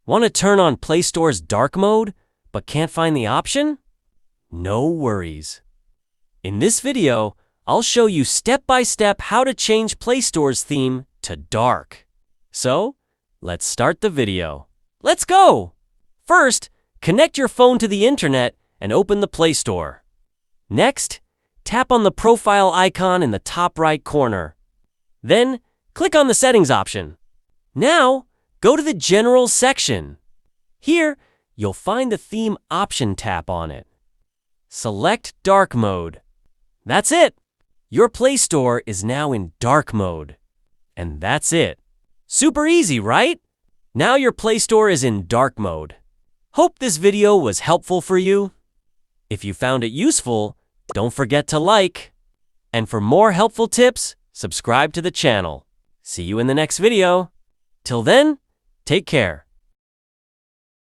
Want to turn on Play Store's dark mode, but can't find the option? No worries. In this video, I'll show you step-by-step how to change Play Store's theme to dark. So, let's start the video. Let's go! First, connect your phone to the internet and open the Play Store. Next, tap on the profile icon in the top right corner. Then, click on the Settings option. Now, go to the General section. Here, you'll find the Theme option tab on it. Select Dark Mode. That's it! Your Play Store is now in dark mode. And that's it. Super easy, right? Now your Play Store is in dark mode. Hope this video was helpful for you. If you found it useful, don't forget to like. And for more helpful tips, subscribe to the channel. See you in the next video. Till then, take care.